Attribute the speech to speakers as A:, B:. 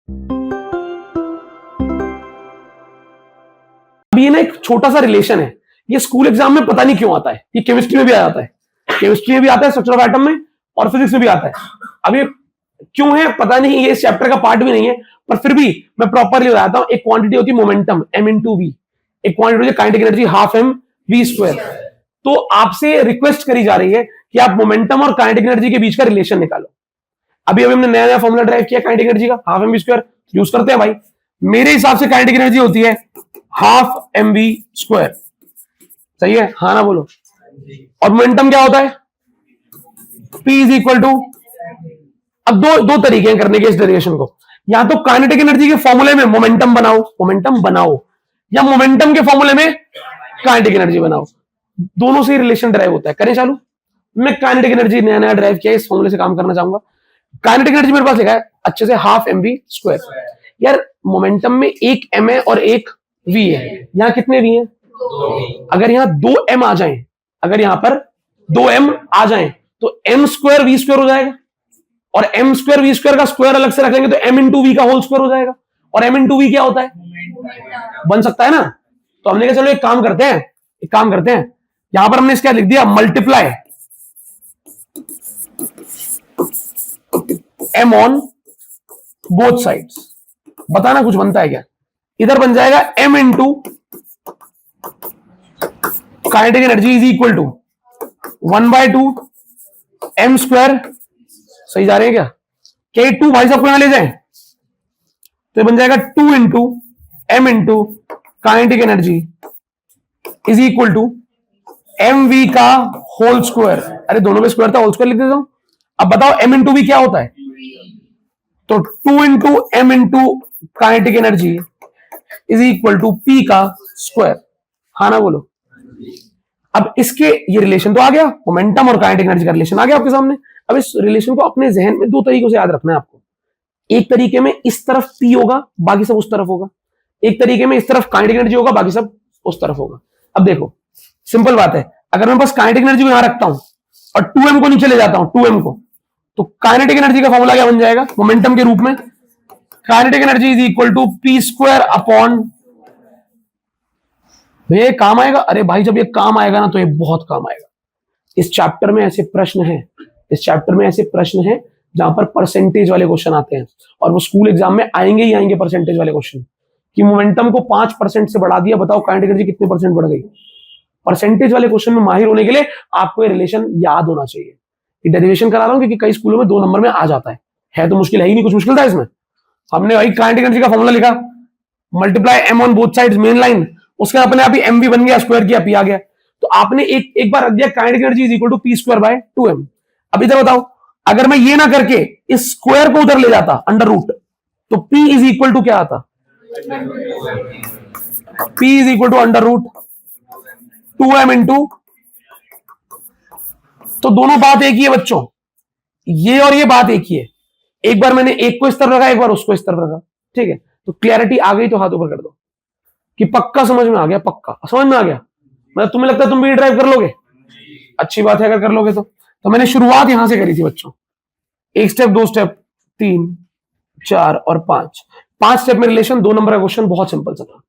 A: अब ये ना एक छोटा सा रिलेशन है, ये स्कूल एग्जाम में पता नहीं क्यों आता है, ये केमिस्ट्री में भी आ जाता है, केमिस्ट्री में भी आता है, स्ट्रक्चर ऑफ एटम में, और फिजिक्स में भी आता है। अब ये क्यों है पता नहीं, ये इस चैप्टर का पार्ट भी नहीं है, पर फिर भी मैं प्रॉपरली बताता हूं। एक क्वांटिटी होती है मोमेंटम m/v, एक क्वांटिटी होती है काइनेटिक एनर्जी ½ mv²। तो आपसे रिक्वेस्ट करी जा रही है कि आप मोमेंटम और काइनेटिक एनर्जी के बीच का रिलेशन निकालो। अभी हमने नया नया फॉर्मूला ड्राइव किया काइनेटिक एनर्जी का, ½ mv², यूज करते हैं भाई। मेरे हिसाब से काइनेटिक एनर्जी होती है ½ mv², सही है, हाँ ना बोलो। और मोमेंटम क्या होता है, p इज इक्वल टू, अब दो तरीके हैं करने के इस डेरिवेशन को, या तो काइनेटिक एनर्जी के फॉर्मूले में मोमेंटम बनाओ, या मोमेंटम के फॉर्मूले में काइनेटिक एनर्जी बनाओ, दोनों से रिलेशन ड्राइव होता है। करें चालू। मैं काइनेटिक एनर्जी नया नया ड्राइव किया, इस फॉर्मूले से काम करना चाहूंगा। काइनेटिक एनर्जी मेरे पास लिखा है अच्छे से ½ mv²। यार मोमेंटम में एक m है और एक v है, यहां कितने v हैं? अगर यहां 2m आ जाएं, अगर यहां पर 2m आ जाएं तो m² v² हो जाएगा, और m² v² का स्क्वायर अलग से रख लेंगे तो m/v का होल स्क्वायर हो जाएगा। और m/v क्या होता है? बन सकता है ना। तो हमने कहा चलो एक काम करते हैं, यहां पर हमने इसका लिख दिया multiply m on both sides. बताना कुछ बनता है क्या? इधर बन जाएगा m into kinetic energy is equal to 1/2 m²। सही जा रहे हैं क्या? के 2 भाई साहब को यहां ले जाएं तो बन जाएगा 2 into m into kinetic energy is equal to mv का होल स्क्वायर। अरे दोनों में स्क्वायर था, होल स्क्वायर लिख देता हूं। अब बताओ m इंटू v क्या होता है? तो 2 into m into kinetic energy is equal to p का स्क्वायर। हाँ ना बोलो। अब इसके ये रिलेशन तो आ गया, मोमेंटम और काइनेटिक एनर्जी का रिलेशन आ गया आपके सामने। अब इस रिलेशन को अपने जहन में दो तरीकों से याद रखना है आपको। एक तरीके में इस तरफ p होगा, बाकी सब उस तरफ होगा। एक तरीके में इस तरफ काइनेटिक एनर्जी होगा, बाकी सब उस तरफ होगा। अब देखो सिंपल बात है, अगर मैं बस काइनेटिक एनर्जी को यहां रखता हूं और 2m को नीचे ले जाता हूं, 2m को, तो काइनेटिक एनर्जी का फॉर्मूला क्या बन जाएगा मोमेंटम के रूप में? Kinetic energy is equal to p² upon, भैया काम आएगा? अरे भाई जब ये काम आएगा ना तो ये बहुत काम आएगा। इस चैप्टर में ऐसे प्रश्न हैं, जहां पर परसेंटेज वाले क्वेश्चन आते हैं, और वो स्कूल एग्जाम में आएंगे ही आएंगे परसेंटेज वाले क्वेश्चन, कि मोमेंटम को 5% से बढ़ा दिया, बताओ काइनेटिक एनर्जी कितने परसेंट बढ़ गई। परसेंटेज वाले क्वेश्चन में माहिर होने के लिए आपको ये रिलेशन याद होना चाहिए। ये डेरिवेशन करा रहा हूं क्योंकि कई स्कूलों में 2 नंबर में आ जाता है तो मुश्किल है ही नहीं, कुछ मुश्किल था इसमें। हमने भाई काइनेटिक एनर्जी का फॉर्मूला लिखा, multiply m on both sides main line, उसका अपने आप ही mv बन गया, स्क्वायर किया, p आ गया। तो आपने एक बार रख दिया kinetic energy is equal to p²/2m। अब इधर बताओ, अगर मैं ये ना करके इस स्क्वायर को उधर ले जाता अंडर रूट, तो p इज इक्वल टू क्या आता? p is equal to under root 2m into, तो दोनों बात एक ही है बच्चों, ये और ये बात एक ही है। एक बार मैंने एक को इस तरफ रखा, एक बार उसको इस तरफ रखा, ठीक है। तो क्लैरिटी आ गई तो हाथ ऊपर कर दो कि पक्का समझ में आ गया, पक्का समझ में आ गया। मतलब तुम्हें लगता है तुम भी ड्राइव कर लोगे? अच्छी बात है अगर कर लोगे तो मैंने शुरुआत यहां से करी थी बच्चों। 1 स्टेप, 2 स्टेप, 3, 4 और 5 स्टेप में रिलेशन, 2 नंबर का क्वेश्चन बहुत सिंपल सा था।